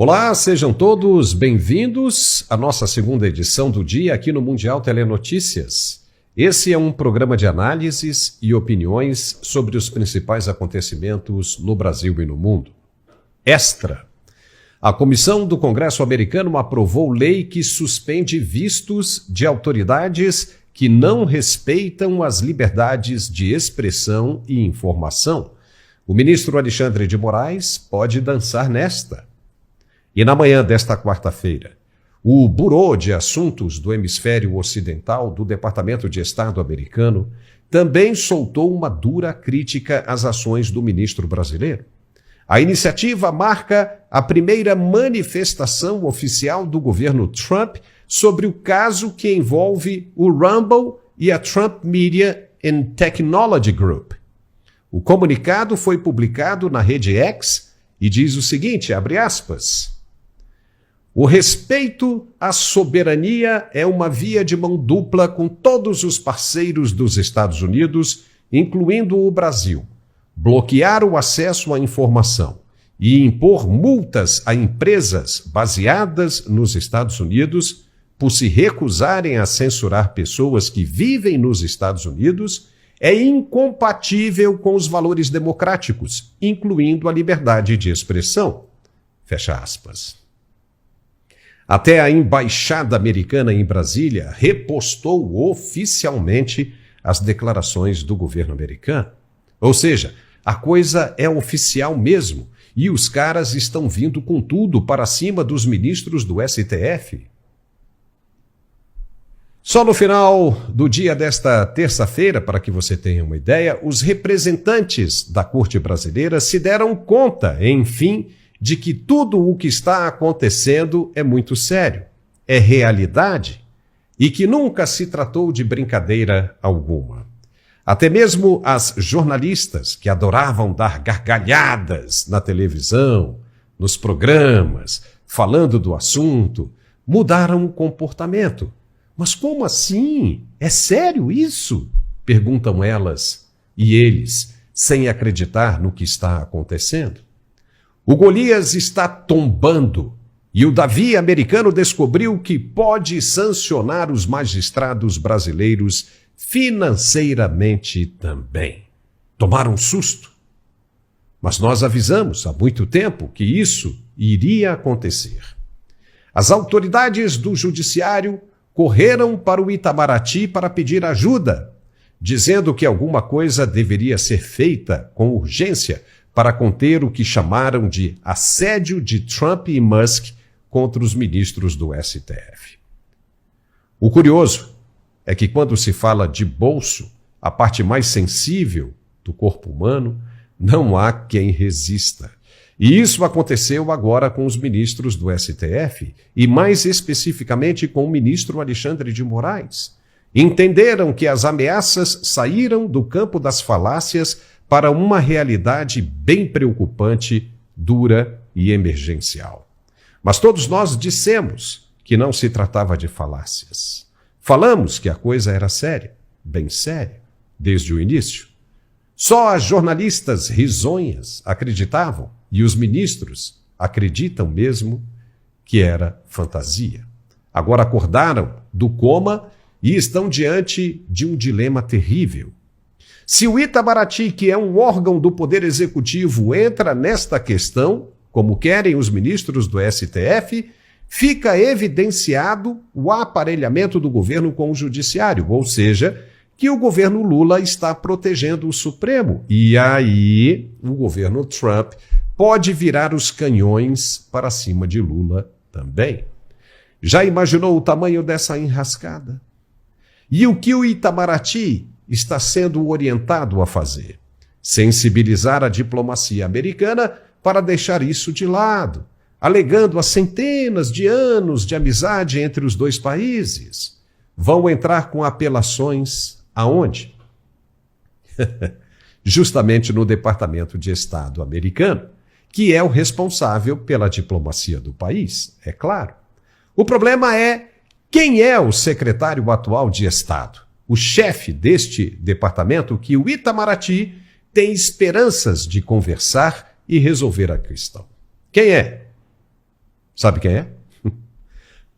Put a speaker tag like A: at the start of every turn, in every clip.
A: Olá, sejam todos bem-vindos à nossa segunda edição do dia aqui no Mundial Telenotícias. Esse é um programa de análises e opiniões sobre os principais acontecimentos no Brasil e no mundo. Extra. A Comissão do Congresso americano aprovou lei que suspende vistos de autoridades que não respeitam as liberdades de expressão e informação. O ministro Alexandre de Moraes pode dançar nesta. E na manhã desta quarta-feira, o Bureau de Assuntos do Hemisfério Ocidental do Departamento de Estado americano também soltou uma dura crítica às ações do ministro brasileiro. A iniciativa marca a primeira manifestação oficial do governo Trump sobre o caso que envolve o Rumble e a Trump Media and Technology Group. O comunicado foi publicado na rede X e diz o seguinte, abre aspas, o respeito à soberania é uma via de mão dupla com todos os parceiros dos Estados Unidos, incluindo o Brasil. Bloquear o acesso à informação e impor multas a empresas baseadas nos Estados Unidos por se recusarem a censurar pessoas que vivem nos Estados Unidos é incompatível com os valores democráticos, incluindo a liberdade de expressão. Fecha aspas. Até a Embaixada Americana em Brasília repostou oficialmente as declarações do governo americano. Ou seja, a coisa é oficial mesmo e os caras estão vindo com tudo para cima dos ministros do STF. Só no final do dia desta terça-feira, para que você tenha uma ideia, os representantes da Corte Brasileira se deram conta, enfim, de que tudo o que está acontecendo é muito sério, é realidade e que nunca se tratou de brincadeira alguma. Até mesmo as jornalistas que adoravam dar gargalhadas na televisão, nos programas, falando do assunto, mudaram o comportamento. Mas como assim? É sério isso? Perguntam elas e eles, sem acreditar no que está acontecendo. O Golias está tombando e o Davi americano descobriu que pode sancionar os magistrados brasileiros financeiramente também. Tomaram um susto. Mas nós avisamos há muito tempo que isso iria acontecer. As autoridades do judiciário correram para o Itamaraty para pedir ajuda, dizendo que alguma coisa deveria ser feita com urgência para conter o que chamaram de assédio de Trump e Musk contra os ministros do STF. O curioso é que quando se fala de bolso, a parte mais sensível do corpo humano, não há quem resista. E isso aconteceu agora com os ministros do STF e mais especificamente com o ministro Alexandre de Moraes. Entenderam que as ameaças saíram do campo das falácias para uma realidade bem preocupante, dura e emergencial. Mas todos nós dissemos que não se tratava de falácias. Falamos que a coisa era séria, bem séria, desde o início. Só as jornalistas risonhas acreditavam e os ministros acreditam mesmo que era fantasia. Agora acordaram do coma e estão diante de um dilema terrível. Se o Itamaraty, que é um órgão do Poder Executivo, entra nesta questão, como querem os ministros do STF, fica evidenciado o aparelhamento do governo com o judiciário, ou seja, que o governo Lula está protegendo o Supremo. E aí o governo Trump pode virar os canhões para cima de Lula também. Já imaginou o tamanho dessa enrascada? E o que o Itamaraty está sendo orientado a fazer? Sensibilizar a diplomacia americana para deixar isso de lado, alegando as centenas de anos de amizade entre os dois países. Vão entrar com apelações aonde? Justamente no Departamento de Estado americano, que é o responsável pela diplomacia do país, é claro. O problema é quem é o secretário atual de Estado, o chefe deste departamento que o Itamaraty tem esperanças de conversar e resolver a questão. Quem é? Sabe quem é?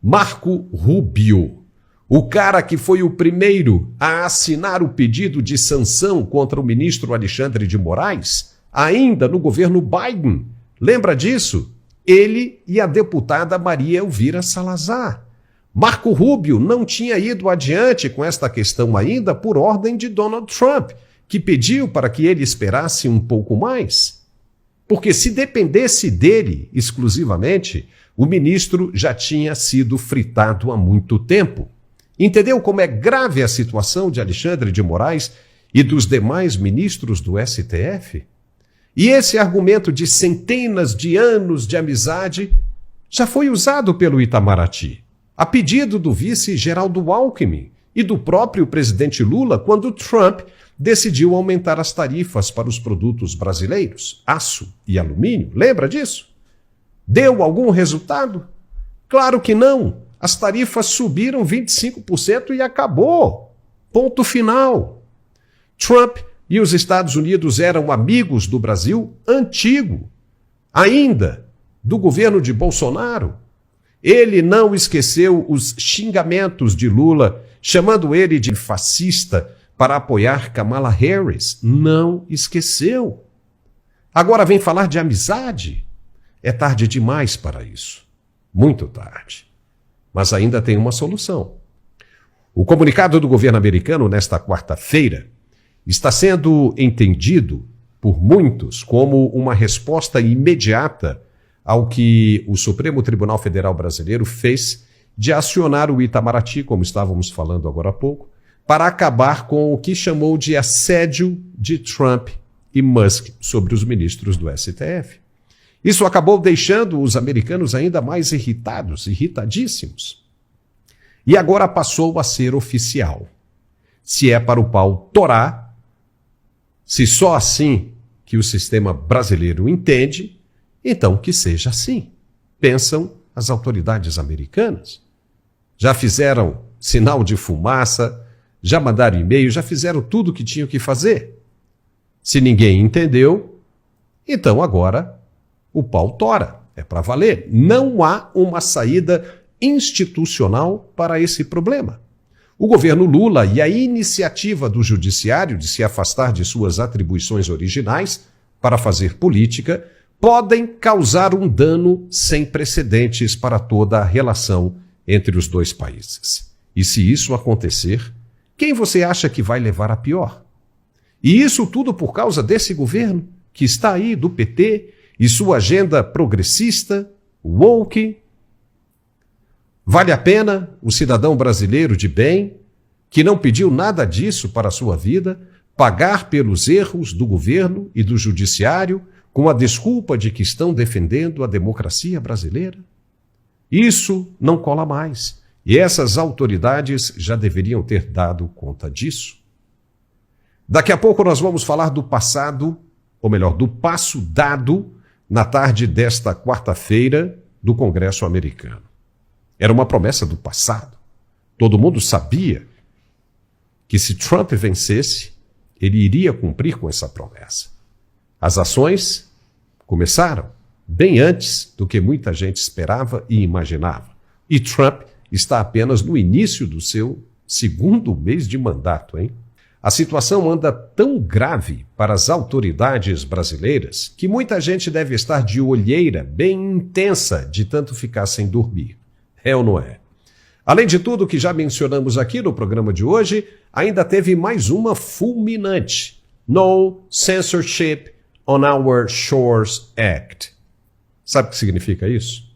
A: Marco Rubio, o cara que foi o primeiro a assinar o pedido de sanção contra o ministro Alexandre de Moraes, ainda no governo Biden. Lembra disso? Ele e a deputada Maria Elvira Salazar. Marco Rubio não tinha ido adiante com esta questão ainda por ordem de Donald Trump, que pediu para que ele esperasse um pouco mais. Porque se dependesse dele exclusivamente, o ministro já tinha sido fritado há muito tempo. Entendeu como é grave a situação de Alexandre de Moraes e dos demais ministros do STF? E esse argumento de centenas de anos de amizade já foi usado pelo Itamaraty, a pedido do vice Geraldo Alckmin e do próprio presidente Lula, quando Trump decidiu aumentar as tarifas para os produtos brasileiros, aço e alumínio. Lembra disso? Deu algum resultado? Claro que não. As tarifas subiram 25% e acabou. Ponto final. Trump e os Estados Unidos eram amigos do Brasil antigo, ainda do governo de Bolsonaro. Ele não esqueceu os xingamentos de Lula, chamando ele de fascista para apoiar Kamala Harris. Não esqueceu. Agora vem falar de amizade? É tarde demais para isso. Muito tarde. Mas ainda tem uma solução. O comunicado do governo americano nesta quarta-feira está sendo entendido por muitos como uma resposta imediata ao que o Supremo Tribunal Federal Brasileiro fez de acionar o Itamaraty, como estávamos falando agora há pouco, para acabar com o que chamou de assédio de Trump e Musk sobre os ministros do STF. Isso acabou deixando os americanos ainda mais irritados, irritadíssimos. E agora passou a ser oficial. Se é para o pau torar, se só assim que o sistema brasileiro entende, então que seja assim. Pensam as autoridades americanas. Já fizeram sinal de fumaça, já mandaram e-mail, já fizeram tudo o que tinham que fazer. Se ninguém entendeu, então agora o pau tora. É para valer. Não há uma saída institucional para esse problema. O governo Lula e a iniciativa do judiciário de se afastar de suas atribuições originais para fazer política podem causar um dano sem precedentes para toda a relação entre os dois países. E se isso acontecer, quem você acha que vai levar a pior? E isso tudo por causa desse governo que está aí, do PT, e sua agenda progressista, woke. Vale a pena o cidadão brasileiro de bem, que não pediu nada disso para a sua vida, pagar pelos erros do governo e do judiciário com a desculpa de que estão defendendo a democracia brasileira? Isso não cola mais. E essas autoridades já deveriam ter dado conta disso. Daqui a pouco nós vamos falar do passado, ou melhor, do passo dado na tarde desta quarta-feira do Congresso americano. Era uma promessa do passado. Todo mundo sabia que se Trump vencesse, ele iria cumprir com essa promessa. As ações começaram bem antes do que muita gente esperava e imaginava. E Trump está apenas no início do seu segundo mês de mandato, hein? A situação anda tão grave para as autoridades brasileiras que muita gente deve estar de olheira bem intensa de tanto ficar sem dormir. É ou não é? Além de tudo que já mencionamos aqui no programa de hoje, ainda teve mais uma fulminante. No Censorship on Our Shores Act. Sabe o que significa isso?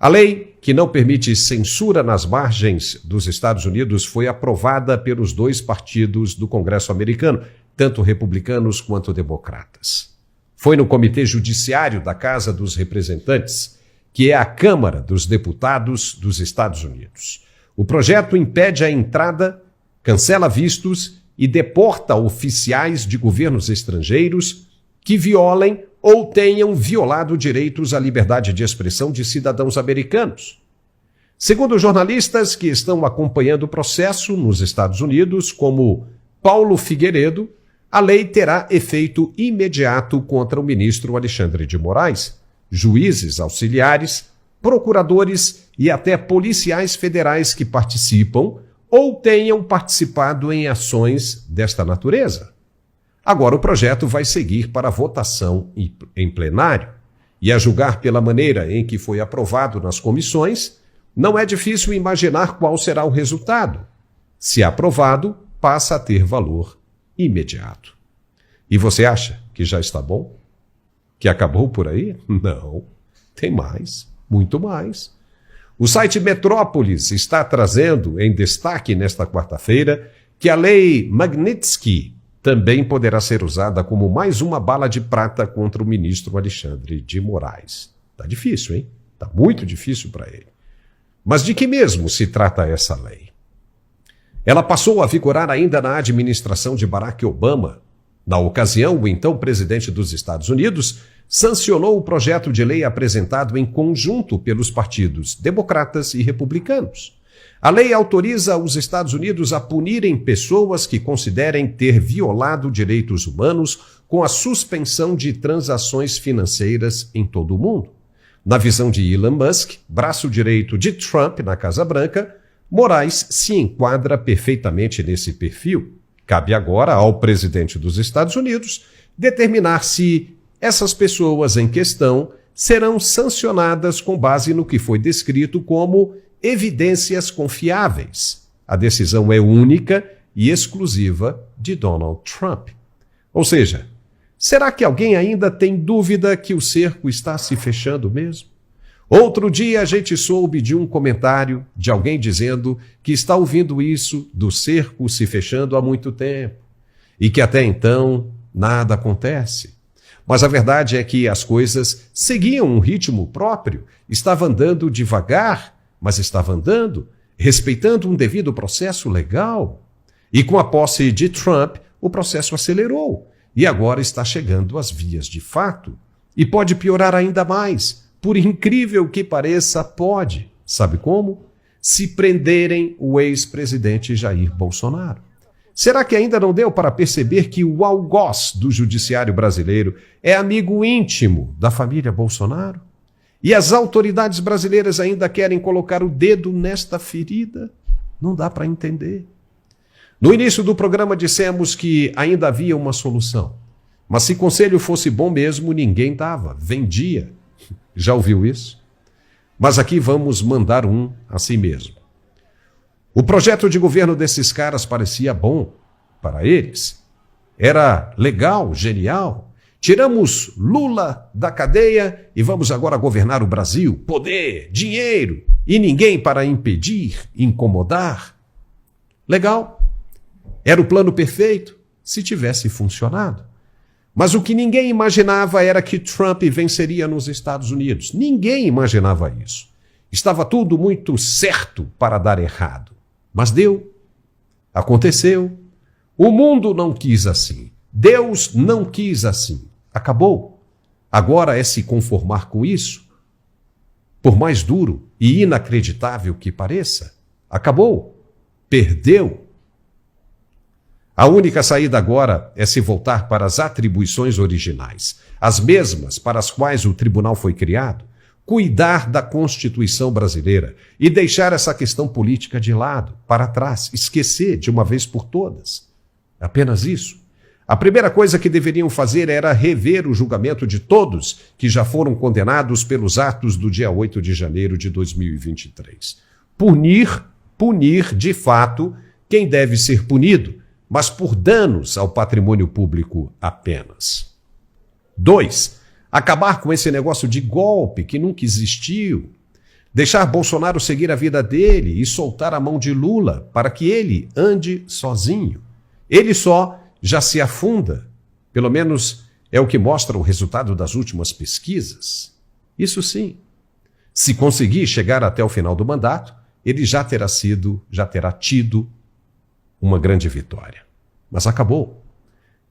A: A lei que não permite censura nas margens dos Estados Unidos foi aprovada pelos dois partidos do Congresso americano, tanto republicanos quanto democratas. Foi no Comitê Judiciário da Casa dos Representantes, que é a Câmara dos Deputados dos Estados Unidos. O projeto impede a entrada, cancela vistos e deporta oficiais de governos estrangeiros que violem ou tenham violado direitos à liberdade de expressão de cidadãos americanos. Segundo jornalistas que estão acompanhando o processo nos Estados Unidos, como Paulo Figueiredo, a lei terá efeito imediato contra o ministro Alexandre de Moraes, juízes auxiliares, procuradores e até policiais federais que participam ou tenham participado em ações desta natureza. Agora o projeto vai seguir para votação em plenário, e a julgar pela maneira em que foi aprovado nas comissões, não é difícil imaginar qual será o resultado. Se aprovado, passa a ter valor imediato. E você acha que já está bom? Que acabou por aí? Não. Tem mais, muito mais. O site Metrópolis está trazendo em destaque nesta quarta-feira que a lei Magnitsky também poderá ser usada como mais uma bala de prata contra o ministro Alexandre de Moraes. Está difícil, hein? Está muito difícil para ele. Mas de que mesmo se trata essa lei? Ela passou a vigorar ainda na administração de Barack Obama. Na ocasião, o então presidente dos Estados Unidos sancionou o projeto de lei apresentado em conjunto pelos partidos democratas e republicanos. A lei autoriza os Estados Unidos a punirem pessoas que considerem ter violado direitos humanos com a suspensão de transações financeiras em todo o mundo. Na visão de Elon Musk, braço direito de Trump na Casa Branca, Moraes se enquadra perfeitamente nesse perfil. Cabe agora ao presidente dos Estados Unidos determinar se essas pessoas em questão serão sancionadas com base no que foi descrito como evidências confiáveis. A decisão é única e exclusiva de Donald Trump. Ou seja, será que alguém ainda tem dúvida que o cerco está se fechando mesmo? Outro dia a gente soube de um comentário de alguém dizendo que está ouvindo isso do cerco se fechando há muito tempo e que até então nada acontece. Mas a verdade é que as coisas seguiam um ritmo próprio, estava andando devagar, mas estava andando, respeitando um devido processo legal. E com a posse de Trump, o processo acelerou e agora está chegando às vias de fato. E pode piorar ainda mais. Por incrível que pareça, pode. Sabe como? Se prenderem o ex-presidente Jair Bolsonaro. Será que ainda não deu para perceber que o algoz do judiciário brasileiro é amigo íntimo da família Bolsonaro? E as autoridades brasileiras ainda querem colocar o dedo nesta ferida? Não dá para entender. No início do programa dissemos que ainda havia uma solução. Mas se conselho fosse bom mesmo, ninguém dava, vendia. Já ouviu isso? Mas aqui vamos mandar um a si mesmo. O projeto de governo desses caras parecia bom para eles. Era legal, genial. Tiramos Lula da cadeia e vamos agora governar o Brasil. Poder, dinheiro e ninguém para impedir, incomodar. Legal. Era o plano perfeito se tivesse funcionado. Mas o que ninguém imaginava era que Trump venceria nos Estados Unidos. Ninguém imaginava isso. Estava tudo muito certo para dar errado. Mas deu. Aconteceu. O mundo não quis assim. Deus não quis assim. Acabou. Agora é se conformar com isso. Por mais duro e inacreditável que pareça, acabou. Perdeu. A única saída agora é se voltar para as atribuições originais, as mesmas para as quais o tribunal foi criado, cuidar da Constituição brasileira e deixar essa questão política de lado, para trás, esquecer de uma vez por todas. Apenas isso. A primeira coisa que deveriam fazer era rever o julgamento de todos que já foram condenados pelos atos do dia 8 de janeiro de 2023. Punir de fato quem deve ser punido, mas por danos ao patrimônio público apenas. 2. Acabar com esse negócio de golpe que nunca existiu. Deixar Bolsonaro seguir a vida dele e soltar a mão de Lula para que ele ande sozinho. Ele só já se afunda. Pelo menos é o que mostra o resultado das últimas pesquisas. Isso sim. Se conseguir chegar até o final do mandato, ele já terá tido uma grande vitória. Mas acabou.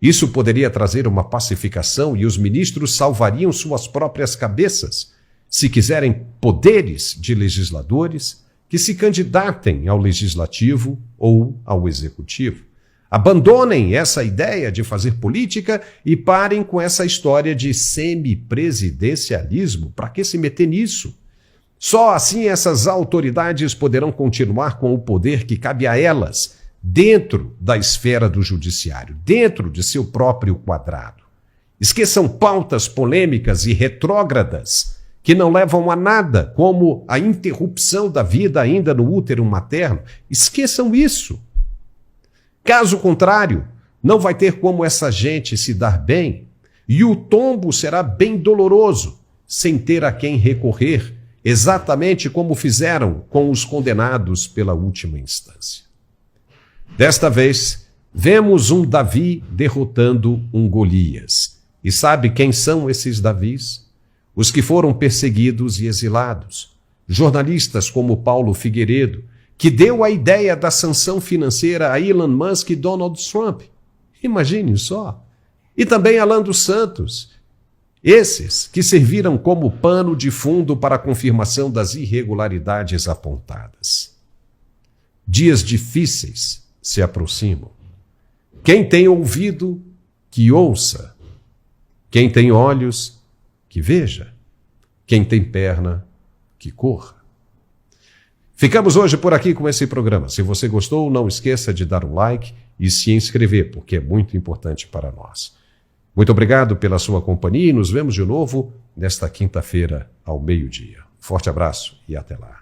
A: Isso poderia trazer uma pacificação e os ministros salvariam suas próprias cabeças. Se quiserem poderes de legisladores, que se candidatem ao legislativo ou ao executivo. Abandonem essa ideia de fazer política e parem com essa história de semipresidencialismo. Para que se meter nisso? Só assim essas autoridades poderão continuar com o poder que cabe a elas, dentro da esfera do judiciário, dentro de seu próprio quadrado. Esqueçam pautas polêmicas e retrógradas que não levam a nada, como a interrupção da vida ainda no útero materno. Esqueçam isso. Caso contrário, não vai ter como essa gente se dar bem e o tombo será bem doloroso, sem ter a quem recorrer, exatamente como fizeram com os condenados pela última instância. Desta vez, vemos um Davi derrotando um Golias. E sabe quem são esses Davis? Os que foram perseguidos e exilados. Jornalistas como Paulo Figueiredo, que deu a ideia da sanção financeira a Elon Musk e Donald Trump. Imagine só. E também Alan dos Santos. Esses que serviram como pano de fundo para a confirmação das irregularidades apontadas. Dias difíceis se aproximam. Quem tem ouvido, que ouça. Quem tem olhos, que veja. Quem tem perna, que corra. Ficamos hoje por aqui com esse programa. Se você gostou, não esqueça de dar um like e se inscrever, porque é muito importante para nós. Muito obrigado pela sua companhia e nos vemos de novo nesta quinta-feira ao meio-dia. Forte abraço e até lá.